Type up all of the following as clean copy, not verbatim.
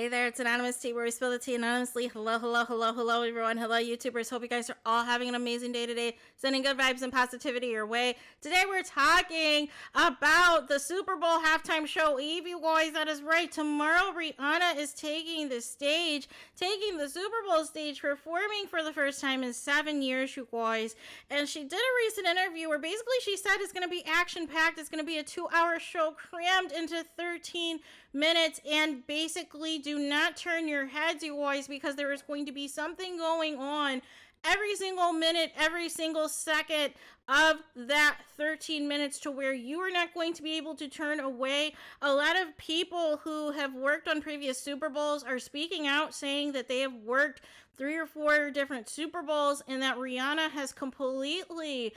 Hey there, it's Anonymous Tea, where we spill the tea anonymously. Hello, hello, hello, hello, everyone. Hello, YouTubers. Hope you guys are all having an amazing day today. Sending good vibes and positivity your way. Today, we're talking about the Super Bowl halftime show eve, you guys. That is right. Tomorrow, Rihanna is taking the stage, taking the Super Bowl stage, performing for the first time in 7 years, you guys. And she did a recent interview where basically she said it's going to be action-packed. It's going to be a 2-hour show crammed into 13 minutes, and basically do not turn your heads, you guys, because there is going to be something going on every single minute, every single second of that 13 minutes to where you are not going to be able to turn away. A lot of people who have worked on previous Super Bowls are speaking out saying that they have worked 3 or 4 different Super Bowls and that Rihanna has completely,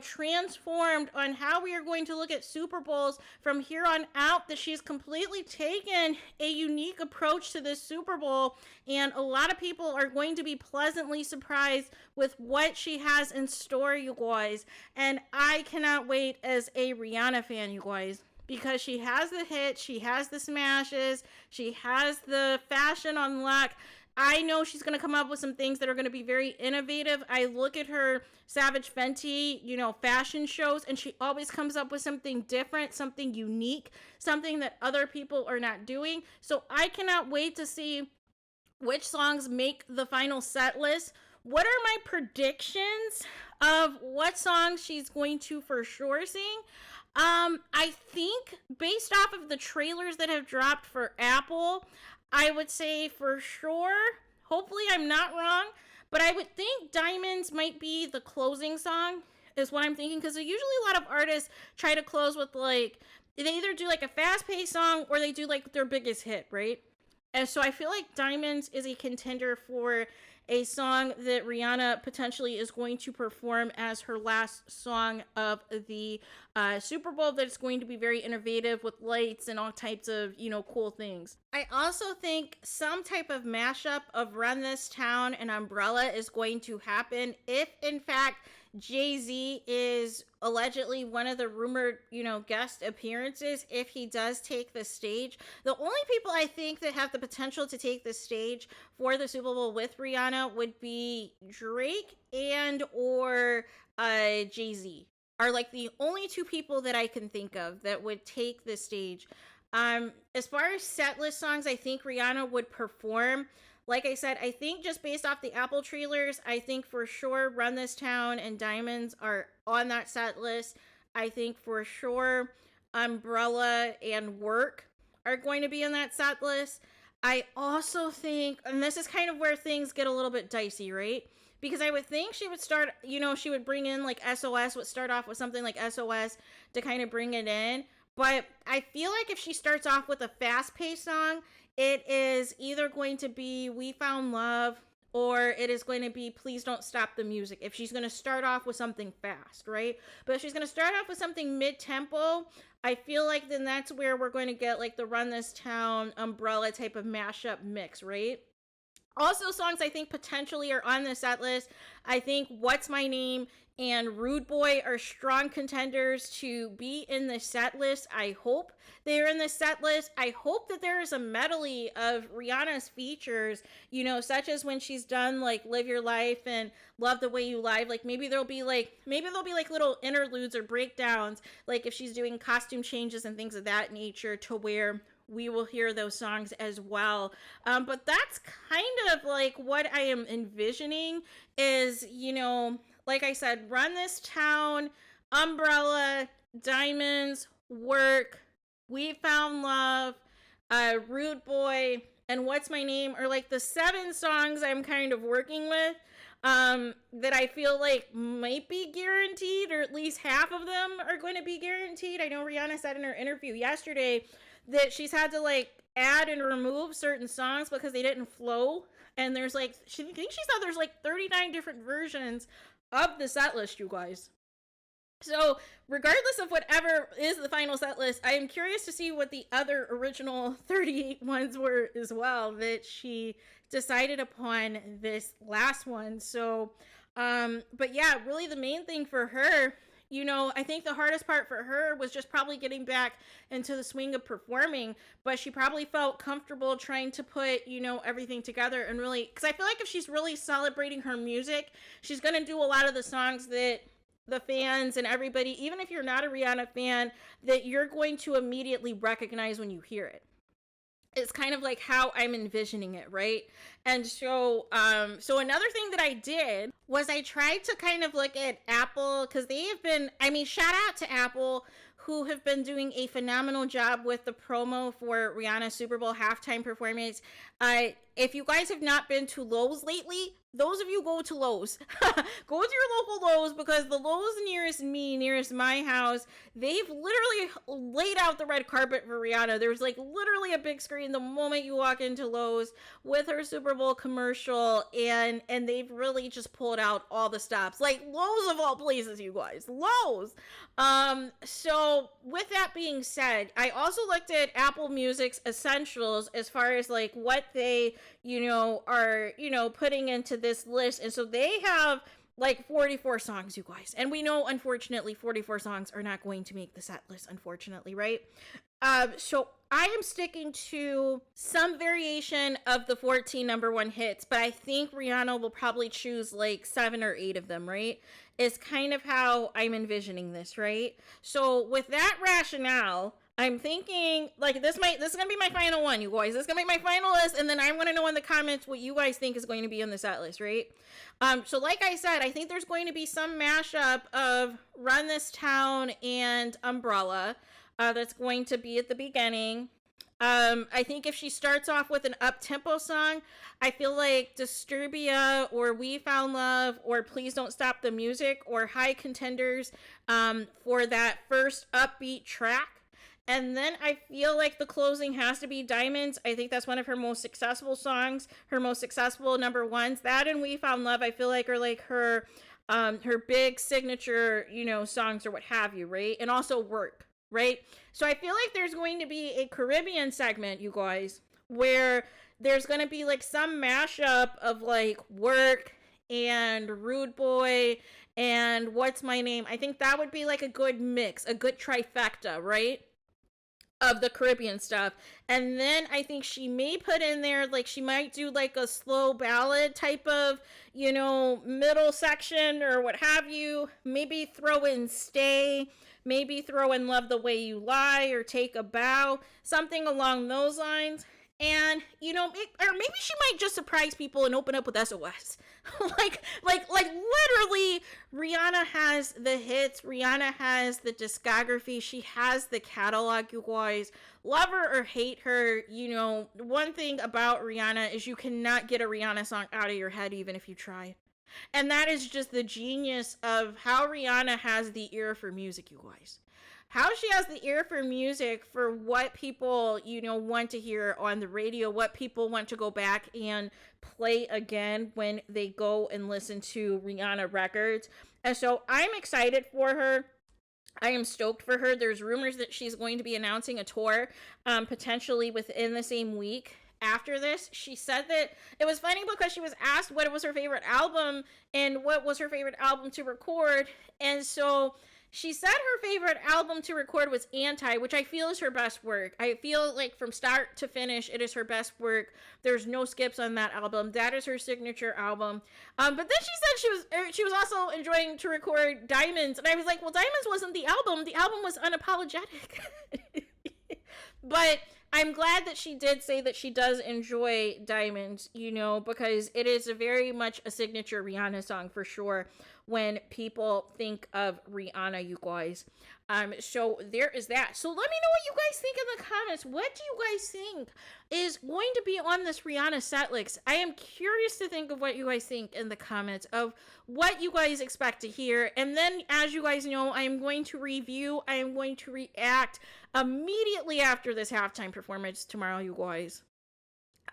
transformed on how we are going to look at Super Bowls from here on out, that she's completely taken a unique approach to this Super Bowl, and a lot of people are going to be pleasantly surprised with what she has in store, you guys. And I cannot wait as a Rihanna fan, you guys, because she has the hits, she has the smashes, she has the fashion on lock. I know she's going to come up with some things that are going to be very innovative. I look at her Savage Fenty, fashion shows, and she always comes up with something different, something unique, something that other people are not doing. So I cannot wait to see which songs make the final set list. What are my predictions of what songs she's going to for sure sing? I think based off of the trailers that have dropped for Apple, I would say for sure, hopefully I'm not wrong, but I would think Diamonds might be the closing song, is what I'm thinking, because usually a lot of artists try to close with, they either do a fast-paced song or they do their biggest hit, right? And so I feel like Diamonds is a contender for a song that Rihanna potentially is going to perform as her last song of the Super Bowl, that's going to be very innovative with lights and all types of, cool things. I also think some type of mashup of Run This Town and Umbrella is going to happen if, in fact, Jay-Z is allegedly one of the rumored, guest appearances if he does take the stage. The only people I think that have the potential to take the stage for the Super Bowl with Rihanna would be Drake and or Jay-Z are the only 2 people that I can think of that would take the stage. As far as set list songs, I think Rihanna would perform. Like I said, I think just based off the Apple trailers, I think for sure Run This Town and Diamonds are on that set list. I think for sure Umbrella and Work are going to be on that set list. I also think, and this is kind of where things get a little bit dicey, right? Because I would think she would start, she would bring in SOS, would start off with something like SOS to kind of bring it in. But I feel like if she starts off with a fast-paced song, it is either going to be We Found Love or it is going to be Please Don't Stop the Music, if she's going to start off with something fast, right? But if she's going to start off with something mid-tempo, I feel like then that's where we're going to get the Run This Town, Umbrella type of mashup mix, right? Also, songs I think potentially are on the set list. I think What's My Name and Rude Boy are strong contenders to be in the set list. I hope they're in the set list. I hope that there is a medley of Rihanna's features, such as when she's done Live Your Life and Love the Way You Lie. Maybe there'll be little interludes or breakdowns, if she's doing costume changes and things of that nature, to where we will hear those songs as well. But that's kind of what I am envisioning is, like I said, Run This Town, Umbrella, Diamonds, Work, We Found Love, Rude Boy, and What's My Name are the 7 songs I'm kind of working with that I feel might be guaranteed, or at least half of them are going to be guaranteed. I know Rihanna said in her interview yesterday that she's had to add and remove certain songs because they didn't flow, and there's she said there's 39 different versions of the set list, you guys. So regardless of whatever is the final set list, I am curious to see what the other original 38 ones were as well that she decided upon this last one. So but yeah, really the main thing for her you know, I think the hardest part for her was just probably getting back into the swing of performing, but she probably felt comfortable trying to put, you know, everything together and really, because I feel like if she's really celebrating her music, she's going to do a lot of the songs that the fans and everybody, even if you're not a Rihanna fan, that you're going to immediately recognize when you hear it. It's kind of like how I'm envisioning it, right? And so another thing that I did was I tried to kind of look at Apple, because they have been, I mean, shout out to Apple, who have been doing a phenomenal job with the promo for Rihanna's Super Bowl halftime performance. If you guys have not been to Lowe's lately, those of you go to Lowe's. Go to your local Lowe's, because the Lowe's nearest me, nearest my house, they've literally laid out the red carpet for Rihanna. There's like literally a big screen the moment you walk into Lowe's with her Super Bowl commercial, and they've really just pulled out all the stops. Like Lowe's of all places, you guys. Lowe's. So with that being said, I also looked at Apple Music's essentials as far as like what they, you know, are, you know, putting into this list. And so they have like 44 songs, you guys. And we know, unfortunately, 44 songs are not going to make the set list, unfortunately, right? So I am sticking to some variation of the 14 number one hits, but I think Rihanna will probably choose like 7 or 8 of them, right? Is kind of how I'm envisioning this, right? So with that rationale, I'm thinking like this is gonna be my final one, you guys. This is gonna be my final list, and then I'm gonna know in the comments what you guys think is going to be on the set list, right? So like I said, I think there's going to be some mashup of Run This Town and Umbrella. That's going to be at the beginning. I think if she starts off with an up-tempo song, I feel like Disturbia or We Found Love or Please Don't Stop the Music or High Contenders for that first upbeat track. And then I feel like the closing has to be Diamonds. I think that's one of her most successful songs, her most successful number ones. That and We Found Love, I feel like are like her big signature, you know, songs or what have you, right? And also Work, right? So I feel like there's going to be a Caribbean segment, you guys, where there's going to be like some mashup of like Work and Rude Boy and What's My Name. I think that would be like a good mix, a good trifecta, right? Of the Caribbean stuff. And then I think she may put in there, like she might do like a slow ballad type of, you know, middle section or what have you. Maybe throw in Stay, maybe throw in Love the Way You Lie or Take a Bow, something along those lines. And, you know, or maybe she might just surprise people and open up with SOS. like literally, Rihanna has the hits. Rihanna has the discography. She has the catalog, you guys. Love her or hate her, you know, one thing about Rihanna is you cannot get a Rihanna song out of your head even if you try. And that is just the genius of how Rihanna has the ear for music, you guys. How she has the ear for music for what people, you know, want to hear on the radio, what people want to go back and play again when they go and listen to Rihanna records. And so I'm excited for her. I am stoked for her. There's rumors that she's going to be announcing a tour, potentially within the same week. After this, she said that it was funny because she was asked what was her favorite album and what was her favorite album to record. And so she said her favorite album to record was Anti, which I feel is her best work. I feel like from start to finish, it is her best work. There's no skips on that album. That is her signature album. But then she said she was also enjoying to record Diamonds. And I was like, well, Diamonds wasn't the album. The album was Unapologetic. But I'm glad that she did say that she does enjoy Diamonds, you know, because it is very much a signature Rihanna song for sure when people think of Rihanna, you guys. So there is that. So let me know what you guys think in the comments. What do you guys think is going to be on this Rihanna set list? I am curious to think of what you guys think in the comments of what you guys expect to hear. And then, as you guys know, I am going to review, I am going to react immediately after this halftime performance tomorrow, you guys.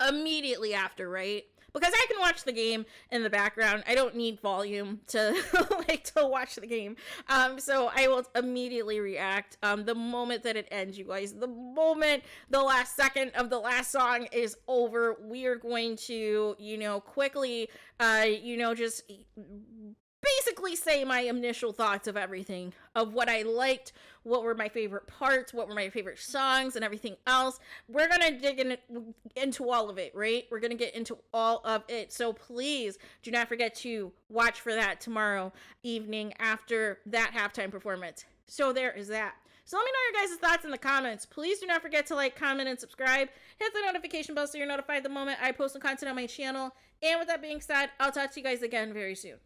Immediately after, right? Because I can watch the game in the background. I don't need volume to to watch the game. So I will immediately react the moment that it ends, you guys. The moment the last second of the last song is over, we are going to, you know, quickly, you know, just basically say my initial thoughts of everything, of what I liked, what were my favorite parts, what were my favorite songs, and everything else. We're gonna dig into all of it, right? We're gonna get into all of it. So please do not forget to watch for that tomorrow evening after that halftime performance. So there is that. So let me know your guys' thoughts in the comments. Please do not forget to like, comment, and subscribe. Hit the notification bell so you're notified the moment I post some content on my channel. And with that being said, I'll talk to you guys again very soon.